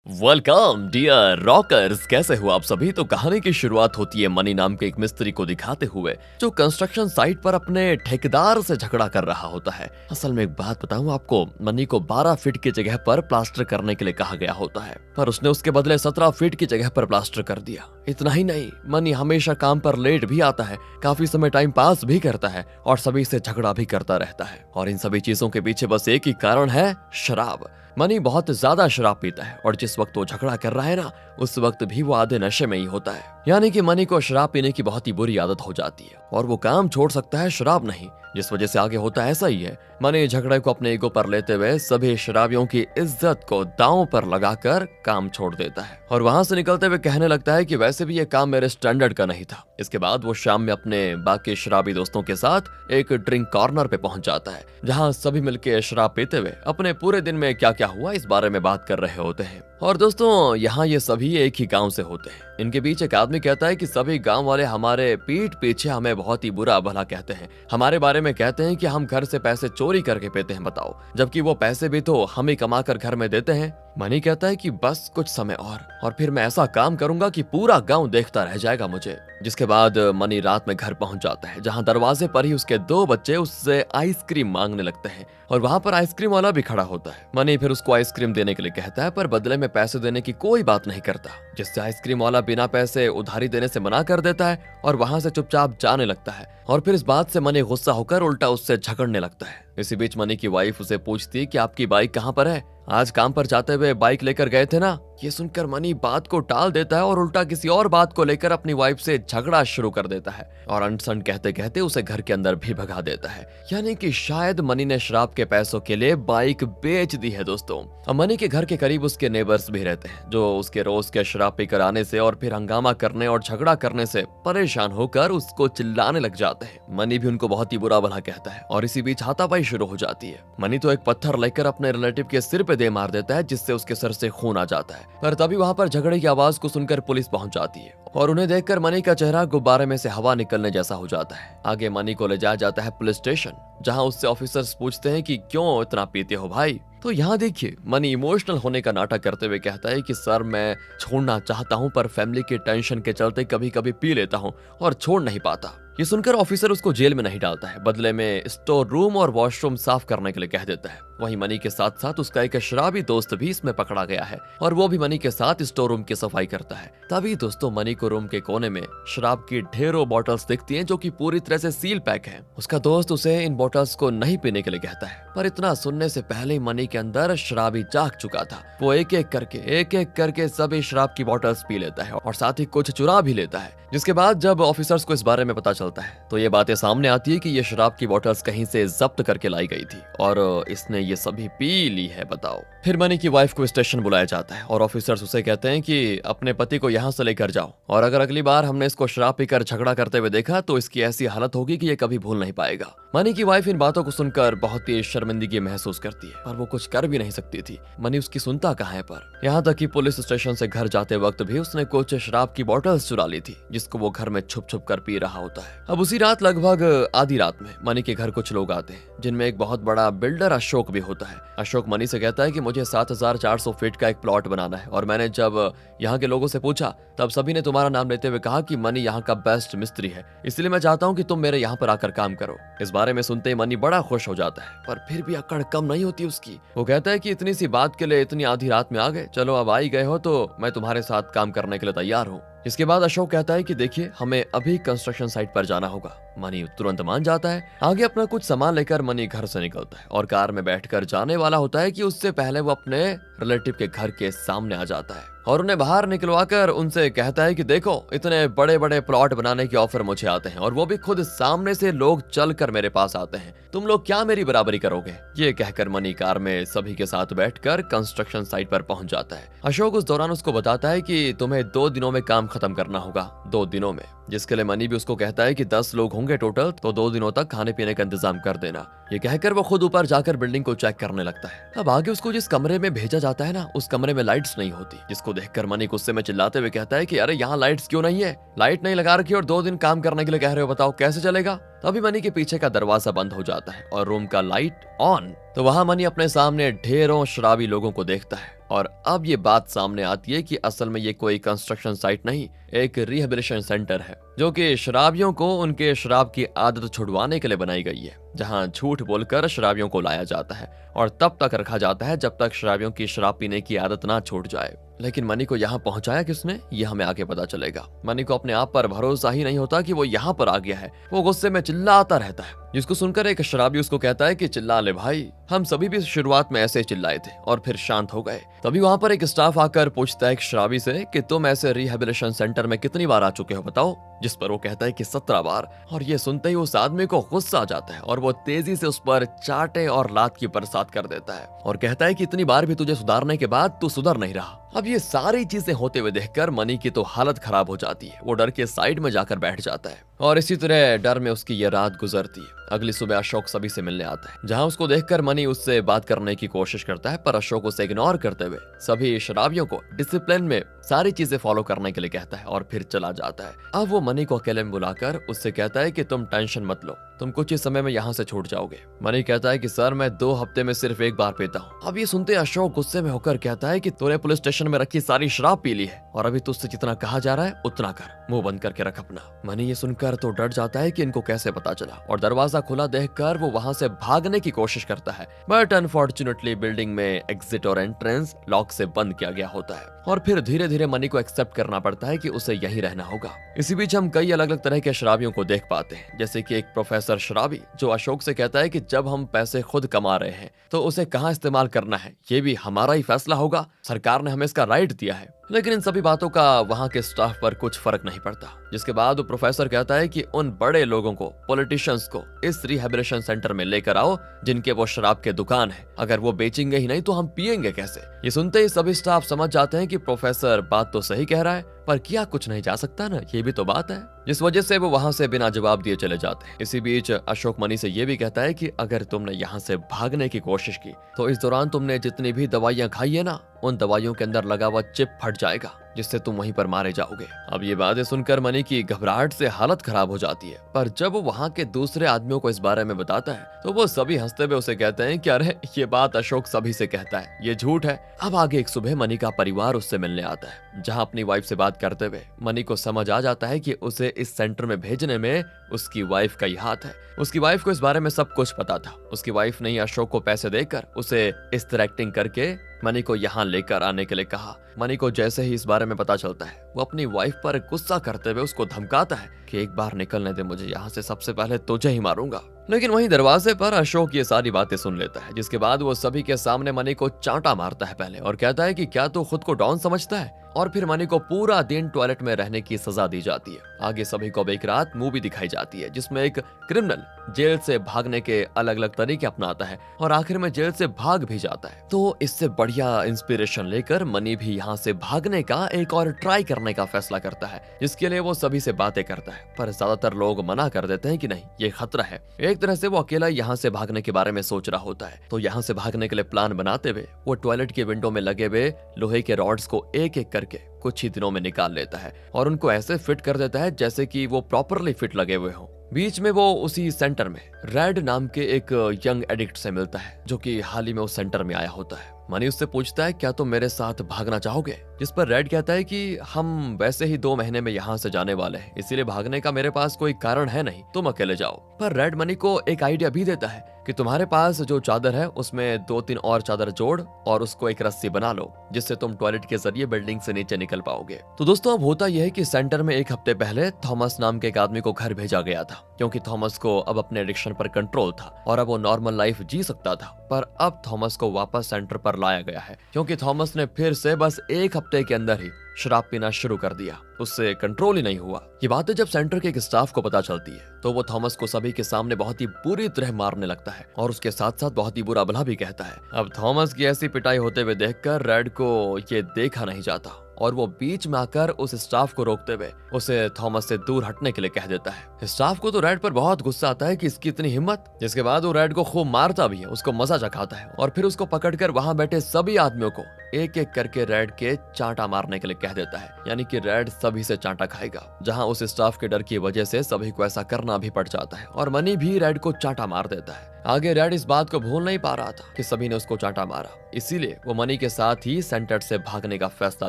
Welcome dear rockers, कैसे हो आप सभी। तो कहानी की शुरुआत होती है मनी नाम के एक मिस्त्री को दिखाते हुए जो कंस्ट्रक्शन साइट पर अपने ठेकेदार से झगड़ा कर रहा होता है। असल में एक बात बताऊं आपको, मनी को 12 फीट की जगह पर प्लास्टर करने के लिए कहा गया होता है, पर उसने उसके बदले 17 फीट की जगह पर प्लास्टर कर दिया। इतना ही नहीं, मनी हमेशा काम पर लेट भी आता है, काफी समय टाइम पास भी करता है और सभी से झगड़ा भी करता रहता है। और इन सभी चीजों के पीछे बस एक ही कारण है, शराब। मनी बहुत ज्यादा शराब पीता है और जिस वक्त वो झगड़ा कर रहा है ना, उस वक्त भी वो आधे नशे में ही होता है। यानी कि मनी को शराब पीने की बहुत ही बुरी आदत हो जाती है और वो काम छोड़ सकता है, शराब नहीं। जिस वजह से आगे होता है ऐसा ही है। मनी झगड़े को अपने ईगो पर लेते हुए सभी शराबियों की इज्जत को दांव पर लगाकर काम छोड़ देता है और वहां से निकलते हुए कहने लगता है कि वैसे भी ये काम मेरे स्टैंडर्ड का नहीं था। इसके बाद वो शाम में अपने बाकी शराबी दोस्तों के साथ एक ड्रिंक कॉर्नर पे पहुंच जाता है, जहां सभी मिलकर शराब पीते हुए अपने पूरे दिन में क्या क्या हुआ इस बारे में बात कर रहे होते हैं। और दोस्तों, यहाँ ये सभी एक ही गांव से होते हैं। इनके बीच एक आदमी कहता है कि सभी गांव वाले हमारे पीठ पीछे हमें बहुत ही बुरा भला कहते हैं, हमारे बारे में कहते हैं कि हम घर से पैसे चोरी करके पीते हैं, बताओ, जबकि वो पैसे भी तो हम ही कमा कर घर में देते हैं। मनी कहता है कि बस कुछ समय और फिर मैं ऐसा काम करूंगा कि पूरा गांव देखता रह जाएगा मुझे। जिसके बाद मनी रात में घर पहुंच जाता है, जहां दरवाजे पर ही उसके 2 बच्चे उससे आइसक्रीम मांगने लगते हैं और वहां पर आइसक्रीम वाला भी खड़ा होता है। मनी फिर उसको आइसक्रीम देने के लिए कहता है, पर बदले में पैसे देने की कोई बात नहीं करता, जिससे आइसक्रीम वाला बिना पैसे उधारी देने से मना कर देता है और वहां से चुपचाप जाने लगता है। और फिर इस बात से मनी गुस्सा होकर उल्टा उससे झगड़ने लगता है। इसी बीच मनी की वाइफ उसे पूछती है कि आपकी बाइक कहाँ पर है, आज काम पर जाते हुए बाइक लेकर गए थे ना। ये सुनकर मनी बात को टाल देता है और उल्टा किसी और बात को लेकर अपनी वाइफ से झगड़ा शुरू कर देता है और अनसन कहते कहते उसे घर के अंदर भी भगा देता है। यानी कि शायद मनी ने शराब के पैसों के लिए बाइक बेच दी है। दोस्तों, अब मनी के घर के करीब उसके नेबर्स भी रहते हैं, जो उसके रोज के शराब पीकर आने से और फिर हंगामा करने और झगड़ा करने से परेशान होकर उसको चिल्लाने लग जाते हैं। मनी भी उनको बहुत ही बुरा भला कहता है और इसी बीच हाथापाई शुरू हो जाती है। मनी तो एक पत्थर लेकर अपने रिलेटिव के सिर पे दे मार देता है, जिससे उसके सर से खून आ जाता है। पर तभी वहां पर झगड़े की आवाज को सुनकर पुलिस पहुंच जाती है और उन्हें देखकर मनी का चेहरा गुब्बारे में से हवा निकलने जैसा हो जाता है। आगे मनी को ले जाया जाता है पुलिस स्टेशन, जहां उससे ऑफिसर्स पूछते हैं कि क्यों इतना पीते हो भाई। तो यहाँ देखिए, मनी इमोशनल होने का नाटक करते हुए कहता है कि सर, मैं छोड़ना चाहता हूँ पर फैमिली के टेंशन के चलते कभी कभी पी लेता हूँ और छोड़ नहीं पाता। ये सुनकर ऑफिसर उसको जेल में नहीं डालता है, बदले में स्टोर रूम और वॉशरूम साफ करने के लिए कह देता है। वहीं मनी के साथ साथ उसका एक शराबी दोस्त भी इसमें पकड़ा गया है और वो भी मनी के साथ स्टोर रूम की सफाई करता है। तभी दोस्तों, मनी को रूम के कोने में शराब की ढेरों बॉटल्स दिखती हैं, जो कि पूरी तरह से सील पैक है। उसका दोस्त उसे इन बॉटल्स को नहीं पीने के लिए कहता है, पर इतना सुनने से पहले ही मनी के अंदर शराबी जाग चुका था। वो एक एक करके सभी शराब की बॉटल्स पी लेता है और साथ ही कुछ चुरा भी लेता है। जिसके बाद जब ऑफिसर्स को इस बारे में पता चलता है तो ये बातें सामने आती है कि ये शराब की बॉटल्स कहीं से जब्त करके लाई गई थी और इसने ये सभी पी ली है, बताओ। फिर मनी की वाइफ को स्टेशन बुलाया जाता है और ऑफिसर्स उसे कहते हैं कि अपने पति को यहाँ से लेकर जाओ और अगर अगली बार हमने इसको शराब पीकर झगड़ा करते हुए देखा तो इसकी ऐसी हालत होगी कि ये कभी भूल नहीं पाएगा। मनी की वाइफ इन बातों को सुनकर बहुत ही शर्मिंदगी महसूस करती है, पर वो कुछ कर भी नहीं सकती थी। मनी उसकी सुनता कहाँ है। पर यहाँ तक कि पुलिस स्टेशन से घर जाते वक्त भी उसने कुछ शराब की बॉटल्स चुरा ली थी, जिसको वो घर में छुप छुप कर पी रहा होता है। अब उसी रात लगभग आधी रात में मनी के घर कुछ लोग आते हैं, जिनमें एक बहुत बड़ा बिल्डर अशोक भी होता है। अशोक मनी से कहता है कि मुझे 7400 फीट का एक प्लॉट बनाना है और मैंने जब यहाँ के लोगों से पूछा तब सभी ने तुम्हारा नाम लेते हुए कहा कि मनी यहाँ का बेस्ट मिस्त्री है, इसलिए मैं चाहता हूँ कि तुम मेरे यहाँ पर आकर काम करो। इस बारे में सुनते ही मनी बड़ा खुश हो जाता है, पर फिर भी अकड़ कम नहीं होती उसकी। वो कहता है कि इतनी सी बात के लिए इतनी आधी रात में आ गए, चलो अब आ ही गए हो तो मैं तुम्हारे साथ काम करने के लिए तैयार हूँ। इसके बाद अशोक कहता है कि देखिए, हमें अभी कंस्ट्रक्शन साइट पर जाना होगा। मनी तुरंत मान जाता है। आगे अपना कुछ सामान लेकर मनी घर से निकलता है और कार में बैठकर जाने वाला होता है कि उससे पहले वो अपने रिलेटिव के घर के सामने आ जाता है और उन्हें बाहर निकलवाकर उनसे कहता है कि देखो, इतने बड़े बड़े प्लॉट बनाने के ऑफर मुझे आते हैं और वो भी खुद सामने से लोग चलकर मेरे पास आते हैं, तुम लोग क्या मेरी बराबरी करोगे। ये कहकर मनी कार में सभी के साथ बैठकर कंस्ट्रक्शन साइट पर पहुंच जाता है। अशोक उस दौरान उसको बताता है कि तुम्हें 2 दिनों में काम खत्म करना होगा, 2 दिनों में, जिसके लिए मनी भी उसको कहता है कि 10 लोग होंगे टोटल, तो 2 दिनों तक खाने पीने का इंतजाम कर देना। ये कहकर वो खुद ऊपर जाकर बिल्डिंग को चेक करने लगता है। अब आगे उसको जिस कमरे में भेजा जाता है ना, उस कमरे में लाइट्स नहीं होती, जिसको देखकर मनी गुस्से में चिल्लाते हुए कहता है कि अरे यहाँ लाइट्स क्यों नहीं है, लाइट नहीं लगा रखी और 2 दिन काम करने के लिए कह रहे हो, बताओ कैसे चलेगा। तभी मनी के पीछे का दरवाजा बंद हो जाता है और रूम का लाइट ऑन। तो वहां मनी अपने सामने ढेरों शराबी लोगों को देखता है और अब ये बात सामने आती है कि असल में ये कोई कंस्ट्रक्शन साइट नहीं, एक रिहेबिलिटेशन सेंटर है जो कि शराबियों को उनके शराब की आदत छुड़वाने के लिए बनाई गई है, जहां झूठ बोलकर शराबियों को लाया जाता है और तब तक रखा जाता है जब तक शराबियों की शराब पीने की आदत ना छूट जाए। लेकिन मनी को यहाँ पहुंचाया किसने, ये हमें आगे पता चलेगा। मनी को अपने आप पर भरोसा ही नहीं होता कि वो यहाँ पर आ गया है। वो गुस्से में चिल्लाता रहता है, जिसको सुनकर एक शराबी उसको कहता है कि चिल्ला ले भाई, हम सभी भी शुरुआत में ऐसे चिल्लाए थे और फिर शांत हो गए। तभी वहां पर एक स्टाफ आकर पूछता है एक शराबी से कि तुम ऐसे रिहेबिलिटेशन सेंटर में कितनी बार आ चुके हो बताओ, जिस पर वो कहता है कि 17 बार। और ये सुनते ही उस आदमी को गुस्सा आ जाता है और वो तेजी से उस पर चाटे और लात की बरसात कर देता है और कहता है कि इतनी बार भी तुझे सुधारने के बाद तू सुधर नहीं रहा। अब ये सारी चीजें होते हुए देखकर मनी की तो हालत खराब हो जाती है। वो डर के साइड में जाकर बैठ जाता है और इसी तरह डर में उसकी ये रात गुजरती है। अगली सुबह अशोक सभी से मिलने आता है, जहां उसको देखकर मनी उससे बात करने की कोशिश करता है, पर अशोक उसे इग्नोर करते हुए सभी शराबियों को डिसिप्लिन में सारी चीजें फॉलो करने के लिए कहता है और फिर चला जाता है। अब वो मनी को अकेले में बुलाकर उससे कहता है कि तुम टेंशन मत लो, तुम कुछ ही समय में यहाँ से छूट जाओगे। मनी कहता है कि सर मैं 2 हफ्ते में सिर्फ 1 बार पीता हूँ। अब ये सुनते अशोक गुस्से में होकर कहता है कि तूने पुलिस स्टेशन में रखी सारी शराब पी ली है और अभी तुझसे जितना कहा जा रहा है उतना कर, मुंह बंद करके रख अपना। मनी ये सुनकर तो डर जाता है कि इनको कैसे पता चला और दरवाजा खुला देखकर वो वहां से भागने की कोशिश करता है, बट अनफॉर्चुनेटली बिल्डिंग में एग्जिट और एंट्रेंस लॉक से बंद किया गया होता है और फिर धीरे धीरे मनी को एक्सेप्ट करना पड़ता है कि उसे यहीं रहना होगा। इसी बीच हम कई अलग अलग तरह के शराबियों को देख पाते हैं, जैसे कि एक प्रोफेसर शराबी जो अशोक से कहता है कि जब हम पैसे खुद कमा रहे हैं तो उसे कहाँ इस्तेमाल करना है ये भी हमारा ही फैसला होगा, सरकार ने हमें इसका राइट दिया है। लेकिन इन सभी बातों का वहां के स्टाफ पर कुछ फर्क नहीं पड़ता। जिसके बाद वो प्रोफेसर कहता है कि उन बड़े लोगों को, पॉलिटिशियंस को इस रिहेबिलिटेशन सेंटर में लेकर आओ जिनके वो शराब के दुकान है, अगर वो बेचेंगे ही नहीं तो हम पिएंगे कैसे। ये सुनते ही सभी स्टाफ समझ जाते हैं कि प्रोफेसर बात तो सही कह रहा है, पर किया कुछ नहीं जा सकता ना, ये भी तो बात है। जिस वजह से वो वहां से बिना जवाब दिए चले जाते हैं। इसी बीच अशोक मनी से ये भी कहता है कि अगर तुमने यहाँ से भागने की कोशिश की तो इस दौरान तुमने जितनी भी दवाइयां खाई है ना, उन दवाइयों के अंदर लगा हुआ चिप फट जाएगा जिससे तुम वहीं पर मारे जाओगे। अब ये बातें सुनकर मनी की घबराहट से हालत खराब हो जाती है, पर जब वो वहाँ के दूसरे आदमियों को इस बारे में बताता है तो वो सभी हंसते हुए उसे कहते हैं कि अरे ये बात अशोक सभी से कहता है, ये झूठ है। अब आगे एक सुबह मनी का परिवार उससे मिलने आता है, जहाँ अपनी वाइफ से बात करते हुए मनी को समझ आ जाता है कि उसे इस सेंटर में भेजने में उसकी वाइफ का ही हाथ है। उसकी वाइफ को इस बारे में सब कुछ पता था। उसकी वाइफ ने अशोक को पैसे देकर उसे इस तरह एक्टिंग करके मनी को यहाँ लेकर आने के लिए कहा। मनी को जैसे ही इस बारे में पता चलता है वो अपनी वाइफ पर गुस्सा करते हुए उसको धमकाता है कि एक बार निकलने दे मुझे यहाँ से, सबसे पहले तुझे ही मारूंगा। लेकिन वहीं दरवाजे पर अशोक ये सारी बातें सुन लेता है, जिसके बाद वो सभी के सामने मनी को चांटा मारता है पहले और कहता है कि क्या तू खुद को डॉन समझता है, और फिर मनी को पूरा दिन टॉयलेट में रहने की सजा दी जाती है। आगे सभी को एक रात मूवी दिखाई जाती है जिसमें एक क्रिमिनल जेल से भागने के अलग अलग तरीके अपनाता है और आखिर में जेल से भाग भी जाता है। तो इससे बढ़िया इंस्पिरेशन लेकर मनी भी यहाँ से भागने का एक और ट्राई करने का फैसला करता है, जिसके लिए वो सभी से बातें करता है, पर ज्यादातर लोग मना कर देते हैं कि नहीं ये खतरा है। एक तरह से वो अकेला यहाँ से भागने के बारे में सोच रहा होता है। तो यहाँ से भागने के लिए प्लान बनाते हुए वो टॉयलेट के विंडो में लगे हुए लोहे के रॉड्स को एक एक करके कुछ ही दिनों में निकाल लेता है और उनको ऐसे फिट कर देता है जैसे कि वो प्रॉपरली फिट लगे हुए हों। बीच में वो उसी सेंटर में रेड नाम के एक यंग एडिक्ट से मिलता है जो कि हाल ही में उस सेंटर में आया होता है। मनी उससे पूछता है क्या तुम मेरे साथ भागना चाहोगे, जिस पर रेड कहता है कि हम वैसे ही 2 महीने में यहाँ से जाने वाले हैं, इसीलिए भागने का मेरे पास कोई कारण है नहीं, तुम अकेले जाओ। पर रेड मनी को एक आइडिया भी देता है कि तुम्हारे पास जो चादर है उसमें 2-3 और चादर जोड़ और उसको एक रस्सी बना लो, जिससे तुम टॉयलेट के जरिए बिल्डिंग से नीचे निकल पाओगे। तो दोस्तों अब होता यह है कि सेंटर में 1 हफ्ते पहले थॉमस नाम के एक आदमी को घर भेजा गया था, क्योंकि थॉमस को अब अपने एडिक्शन पर कंट्रोल था और अब वो नॉर्मल लाइफ जी सकता था। पर अब थॉमस को वापस सेंटर पर लाया गया है, क्योंकि थॉमस ने फिर से बस 1 हफ्ते के अंदर ही शराब पीना शुरू कर दिया, उससे कंट्रोल ही नहीं हुआ। ये बातें जब सेंटर के एक स्टाफ को पता चलती है तो वो थॉमस को सभी के सामने बहुत ही बुरी तरह मारने लगता है और उसके साथ साथ बहुत ही बुरा भला भी कहता है। अब थॉमस की ऐसी पिटाई होते हुए देखकर रेड को ये देखा नहीं जाता और वो बीच में आकर उस स्टाफ को रोकते हुए उसे थॉमस से दूर हटने के लिए कह देता है। स्टाफ को तो रेड पर बहुत गुस्सा आता है कि इसकी इतनी हिम्मत, जिसके बाद वो रेड को खूब मारता भी है, उसको मजा चखाता है और फिर उसको पकड़कर वहां बैठे सभी आदमियों को एक एक करके रेड के चांटा मारने के लिए कह देता है, यानी कि रेड सभी से चांटा खाएगा। जहां उस स्टाफ के डर की वजह से सभी को ऐसा करना भी पड़ जाता है और मनी भी रेड को चांटा मार देता है। आगे रेड इस बात को भूल नहीं पा रहा था कि सभी ने उसको चांटा मारा, इसीलिए वो मनी के साथ ही सेंटर से भागने का फैसला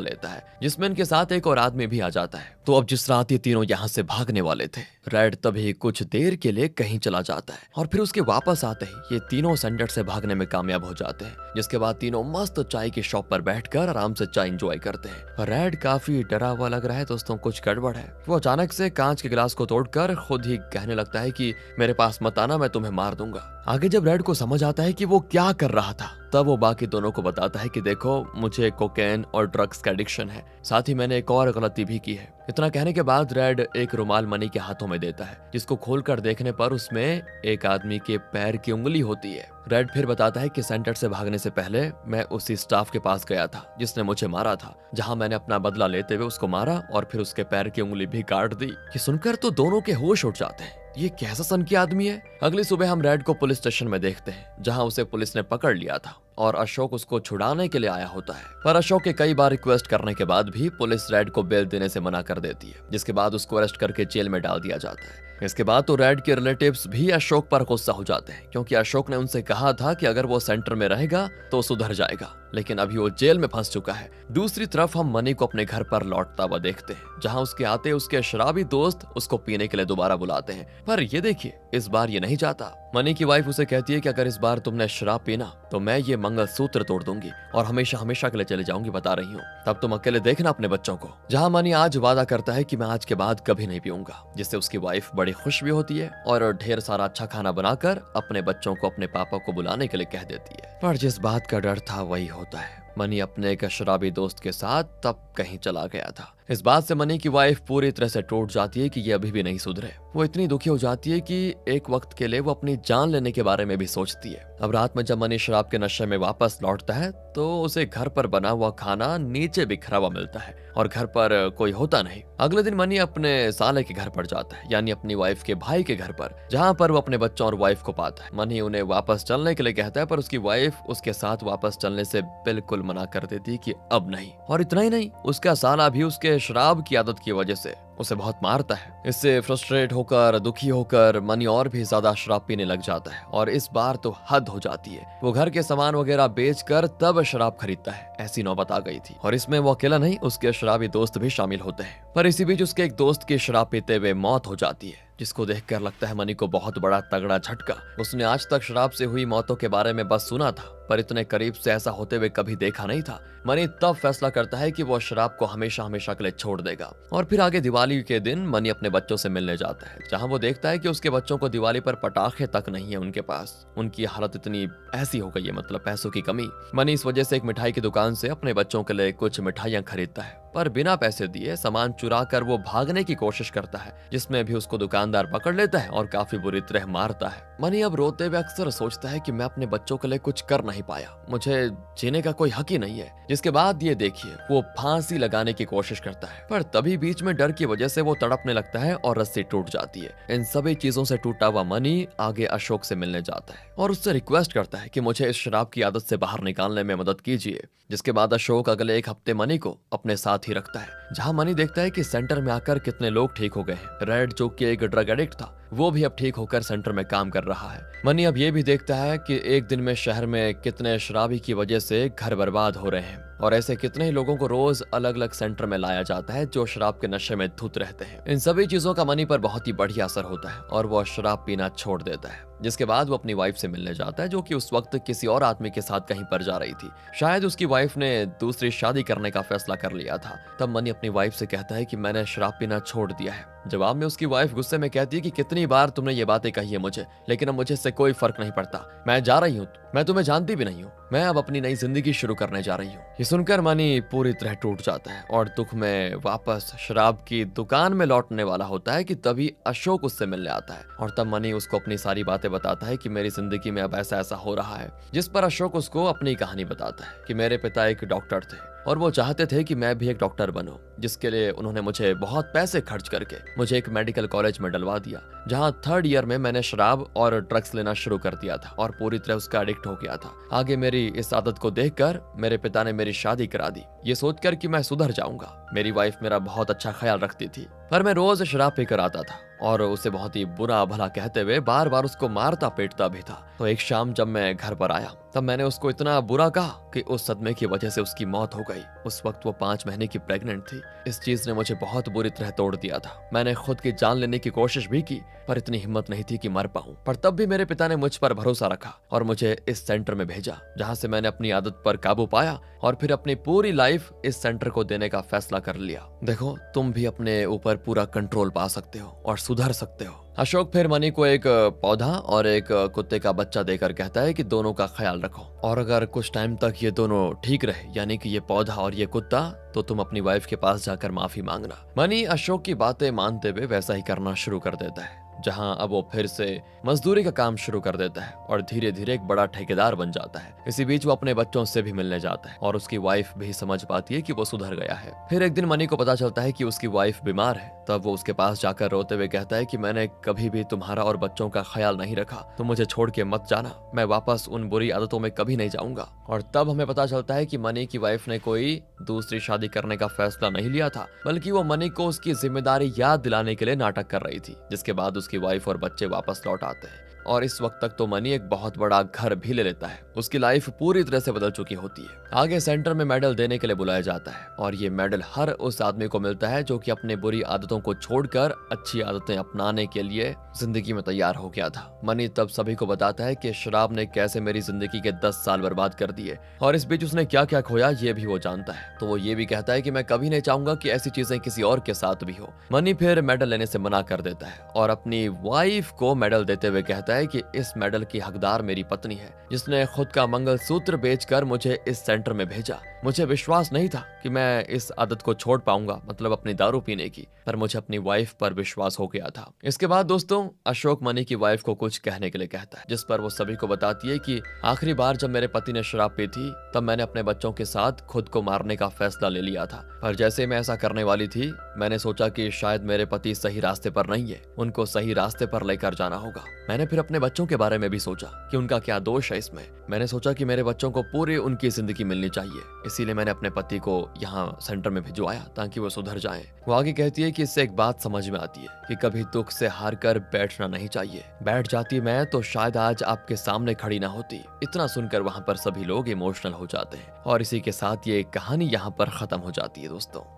लेता है, जिसमें इनके साथ एक और आदमी भी आ जाता है। तो अब जिस रात ये तीनों यहाँ से भागने वाले थे, रेड तभी कुछ देर के लिए कहीं चला जाता है और फिर उसके वापस आते ही ये तीनों सेंटर से भागने में कामयाब हो जाते हैं, जिसके बाद तीनों मस्त चाय की शॉप पर बैठकर आराम से चाय एंजॉय करते हैं। रेड काफी डरा हुआ लग रहा है दोस्तों, कुछ गड़बड़ है। वो अचानक से कांच के गिलास को तोड़कर खुद ही कहने लगता है कि मेरे पास मत आना, मैं तुम्हें मार दूंगा। आगे जब रेड को समझ आता है कि वो क्या कर रहा था, तब वो बाकी दोनों को बताता है कि देखो, मुझे कोकेन और ड्रग्स का एडिक्शन है, साथ ही मैंने एक और गलती भी की है। इतना कहने के बाद रेड एक रुमाल मनी के हाथों में देता है, जिसको खोलकर देखने पर उसमें एक आदमी के पैर की उंगली होती है। रेड फिर बताता है कि सेंटर से भागने से पहले मैं उसी स्टाफ के पास गया था जिसने मुझे मारा था, जहां मैंने अपना बदला लेते हुए उसको मारा और फिर उसके पैर की उंगली भी काट दी। ये सुनकर तो दोनों के होश उड़ जाते हैं, ये कैसा सनकी आदमी है। अगली सुबह हम रेड को पुलिस स्टेशन में देखते हैं, जहां उसे पुलिस ने पकड़ लिया था और अशोक उसको छुड़ाने के लिए आया होता है। पर अशोक के कई बार रिक्वेस्ट करने के बाद भी पुलिस रेड को बेल देने से मना कर देती है, जिसके बाद उसको अरेस्ट करके जेल में डाल दिया जाता है। इसके बाद तो रेड के रिलेटिव्स भी अशोक पर गुस्सा हो जाते हैं, क्योंकि अशोक ने उनसे कहा था कि अगर वो सेंटर में रहेगा तो सुधर जाएगा, लेकिन अभी वो जेल में फंस चुका है। दूसरी तरफ हम मनी को अपने घर पर लौटता हुआ देखते हैं, जहां उसके आते उसके शराबी दोस्त उसको पीने के लिए दोबारा बुलाते हैं। पर ये देखिए, इस बार ये नहीं चाहता। मनी की वाइफ उसे कहती है कि अगर इस बार तुमने शराब पीना तो मैं ये मंगलसूत्र तोड़ दूंगी और हमेशा हमेशा के लिए चले जाऊंगी, बता रही हूँ। तब तुम अकेले देखना अपने बच्चों को। जहां मनी आज वादा करता है कि मैं आज के बाद कभी नहीं पीऊंगा, जिससे उसकी वाइफ बड़ी खुश भी होती है और ढेर सारा अच्छा खाना बनाकर अपने बच्चों को अपने पापा को बुलाने के लिए कह देती है। पर जिस बात का डर था वही होता है। मनी अपने एक शराबी दोस्त के साथ तब कहीं चला गया था। इस बात से मनी की वाइफ पूरी तरह से टूट जाती है कि ये अभी भी नहीं सुधरे। वो इतनी दुखी हो जाती है कि एक वक्त के लिए वो अपनी जान लेने के बारे में भी सोचती है। अब रात में जब मनी शराब के नशे में वापस लौटता है तो उसे घर पर बना हुआ खाना नीचे बिखरा हुआ मिलता है और घर पर कोई होता नहीं। अगले दिन मनी अपने साले के घर पर जाता है, यानी अपनी वाइफ के भाई के घर पर, जहाँ पर वो अपने बच्चों और वाइफ को पाता है। मनी उन्हें वापस चलने के लिए कहता है, पर उसकी वाइफ उसके साथ वापस चलने से बिल्कुल मना कर देती कि अब नहीं। और इतना ही नहीं, उसका साला भी उसके शराब की आदत की वजह से उसे बहुत मारता है। इससे फ्रस्ट्रेट होकर, दुखी होकर मनी और भी ज्यादा शराब पीने लग जाता है और इस बार तो हद हो जाती है। वो घर के सामान वगैरह बेचकर तब शराब खरीदता है। ऐसी नौबत आ गई थी और इसमें वो अकेला नहीं, उसके शराबी दोस्त भी शामिल होते हैं। पर इसी बीच उसके एक दोस्त की शराब पीते हुए मौत हो जाती है, जिसको देखकर लगता है मनी को बहुत बड़ा तगड़ा झटका। उसने आज तक शराब से हुई मौतों के बारे में बस सुना था, पर इतने करीब से ऐसा होते हुए कभी देखा नहीं था। मनी तब फैसला करता है कि वो शराब को हमेशा हमेशा के लिए छोड़ देगा। और फिर आगे दिवाली के दिन मनी अपने बच्चों से मिलने जाता है, जहां वो देखता है कि उसके बच्चों को दिवाली पर पटाखे तक नहीं है उनके पास। उनकी हालत इतनी ऐसी हो गई है, मतलब पैसों की कमी। मनी इस वजह से एक मिठाई की दुकान से अपने बच्चों के लिए कुछ मिठाइयां खरीदता है, पर बिना पैसे दिए सामान चुरा कर वो भागने की कोशिश करता है, जिसमें भी उसको दुकानदार पकड़ लेता है और काफी बुरी तरह मारता है। मनी अब रोते हुए अक्सर सोचता है कि मैं अपने बच्चों के लिए कुछ कर नहीं पाया, मुझे जीने का कोई हक ही नहीं है। जिसके बाद ये देखिए, वो फांसी लगाने की कोशिश करता है, पर तभी बीच में डर की वजह से वो तड़पने लगता है और रस्सी टूट जाती है। इन सभी चीजों से टूटा हुआ मनी आगे अशोक से मिलने जाता है और उससे रिक्वेस्ट करता है कि मुझे इस शराब की आदत से बाहर निकालने में मदद कीजिए। जिसके बाद अशोक अगले एक हफ्ते मनी को अपने साथ ही रखता है, जहां मनी देखता है कि सेंटर में आकर कितने लोग ठीक हो गए हैं। रेड, जो कि एक ड्रग एडिक्ट था, वो भी अब ठीक होकर सेंटर में काम कर रहा है। मनी अब ये भी देखता है कि एक दिन में शहर में कितने शराबी की वजह से घर बर्बाद हो रहे हैं और ऐसे कितने ही लोगों को रोज अलग अलग सेंटर में लाया जाता है जो शराब के नशे में धुत रहते हैं। इन सभी चीजों का मनी पर बहुत ही बढ़िया असर होता है और वो शराब पीना छोड़ देता है। जिसके बाद वो अपनी वाइफ से मिलने जाता है, जो कि उस वक्त किसी और आदमी के साथ कहीं पर जा रही थी। शायद उसकी वाइफ ने दूसरी शादी करने का फैसला कर लिया था। तब मनी अपनी वाइफ से कहता है कि मैंने शराब पीना छोड़ दिया है। जवाब में उसकी वाइफ गुस्से में कहती है कि कितनी बार तुमने ये बातें कही है मुझे, लेकिन अब मुझे इससे कोई फर्क नहीं पड़ता। मैं जा रही हूँ, मैं तुम्हें जानती भी नहीं हूँ, मैं अब अपनी नई जिंदगी शुरू करने जा रही हूँ। ये सुनकर मनी पूरी तरह टूट जाता है और दुख में वापस शराब की दुकान में लौटने वाला होता है कि तभी अशोक उससे मिलने आता है और तब मनी उसको अपनी सारी बातें बताता है कि मेरी जिंदगी में अब ऐसा ऐसा हो रहा है। जिस पर अशोक उसको अपनी कहानी बताता है कि मेरे पिता एक डॉक्टर थे और वो चाहते थे कि मैं भी एक डॉक्टर बनूं, जिसके लिए उन्होंने मुझे बहुत पैसे खर्च करके मुझे एक मेडिकल कॉलेज में डलवा दिया, जहां 3rd ईयर में मैंने शराब और ड्रग्स लेना शुरू कर दिया था और पूरी तरह उसका एडिक्ट हो गया था। आगे मेरी इस आदत को देखकर मेरे पिता ने मेरी शादी करा दी, ये सोचकर कि मैं सुधर जाऊंगा। मेरी वाइफ मेरा बहुत अच्छा ख्याल रखती थी, पर मैं रोज शराब पीकर आता था और उसे बहुत ही बुरा भला कहते हुए बार बार उसको मारता पीटता भी था। तो एक शाम जब मैं घर पर आया तब मैंने उसको इतना बुरा कहा कि उस सदमे की वजह से उसकी मौत हो गई। उस वक्त वो 5 महीने की प्रेग्नेंट थी। इस चीज ने मुझे बहुत बुरी तरह तोड़ दिया था। मैंने खुद की जान लेने की कोशिश भी की, पर इतनी हिम्मत नहीं थी कि मर पाऊं। पर तब भी मेरे पिता ने मुझ पर भरोसा रखा और मुझे इस सेंटर में भेजा, जहां से मैंने अपनी आदत पर काबू पाया और फिर अपनी पूरी लाइफ इस सेंटर को देने का फैसला कर लिया। देखो, तुम भी अपने ऊपर पूरा कंट्रोल पा सकते हो और सुधर सकते हो। अशोक फिर मनी को एक पौधा और एक कुत्ते का बच्चा देकर कहता है कि दोनों का ख्याल रखो, और अगर कुछ टाइम तक ये दोनों ठीक रहे, यानी कि ये पौधा और ये कुत्ता, तो तुम अपनी वाइफ के पास जाकर माफी मांगना। मनी अशोक की बातें मानते हुए वैसा ही करना शुरू कर देता है, जहां अब वो फिर से मजदूरी का काम शुरू कर देता है और धीरे धीरे एक बड़ा ठेकेदार बन जाता है। इसी बीच वो अपने बच्चों से भी मिलने जाता है और उसकी वाइफ भी समझ पाती है कि वो सुधर गया है। फिर एक दिन मनी को पता चलता है कि उसकी वाइफ बीमार है। तब वो उसके पास जाकर रोते हुए कहता है कि मैंने कभी भी तुम्हारा और बच्चों का ख्याल नहीं रखा, तुम मुझे छोड़ के मत जाना, मैं वापस उन बुरी आदतों में कभी नहीं जाऊंगा। और तब हमें पता चलता है कि मनी की वाइफ ने कोई दूसरी शादी करने का फैसला नहीं लिया था, बल्कि वो मनी को उसकी जिम्मेदारी याद दिलाने के लिए नाटक कर रही थी, जिसके बाद उसकी वाइफ और बच्चे वापस लौट आते हैं। और इस वक्त तक तो मनी एक बहुत बड़ा घर भी ले लेता है। उसकी लाइफ पूरी तरह से बदल चुकी होती है। आगे सेंटर में मेडल देने के लिए बुलाया जाता है और ये मेडल हर उस आदमी को मिलता है जो कि अपने बुरी आदतों को छोड़कर अच्छी आदतें अपनाने के लिए जिंदगी में तैयार हो गया था। मनी तब सभी को बताता है कि शराब ने कैसे मेरी जिंदगी के 10 साल बर्बाद कर दिए और इस बीच उसने क्या क्या खोया ये भी वो जानता है। तो वो ये भी कहता है कि मैं कभी नहीं चाहूंगा कि ऐसी चीजें किसी और के साथ भी हो। मनी फिर मेडल लेने से मना कर देता है और अपनी वाइफ को मेडल देते हुए कहता है कि इस मेडल की हकदार मेरी पत्नी है, जिसने खुद का मंगलसूत्र बेचकर मुझे इस सेंटर में भेजा। मुझे विश्वास नहीं था कि मैं इस आदत को छोड़ पाऊंगा, मतलब अपनी दारू पीने की, पर मुझे अपनी वाइफ पर विश्वास हो गया था। इसके बाद दोस्तों अशोक मनी की वाइफ को कुछ कहने के लिए कहता है, जिस पर वो सभी को बताती है कि आखिरी बार जब मेरे पति ने शराब पी थी तब मैंने अपने बच्चों के साथ खुद को मारने का फैसला ले लिया था, पर जैसे मैं ऐसा करने वाली थी मैंने सोचा कि शायद मेरे पति सही रास्ते पर नहीं है, उनको सही रास्ते पर लेकर जाना होगा। मैंने फिर अपने बच्चों के बारे में भी सोचा कि उनका क्या दोष है इसमें। मैंने सोचा कि मेरे बच्चों को पूरी उनकी जिंदगी मिलनी चाहिए, इसीलिए मैंने अपने पति को यहाँ सेंटर में भिजवाया ताकि वो सुधर जाएं। वो आगे कहती है कि इससे एक बात समझ में आती है कि कभी दुख से हार कर बैठना नहीं चाहिए। बैठ जाती मैं तो शायद आज आपके सामने खड़ी ना होती। इतना सुनकर वहाँ पर सभी लोग इमोशनल हो जाते हैं और इसी के साथ ये कहानी यहाँ पर खत्म हो जाती है दोस्तों।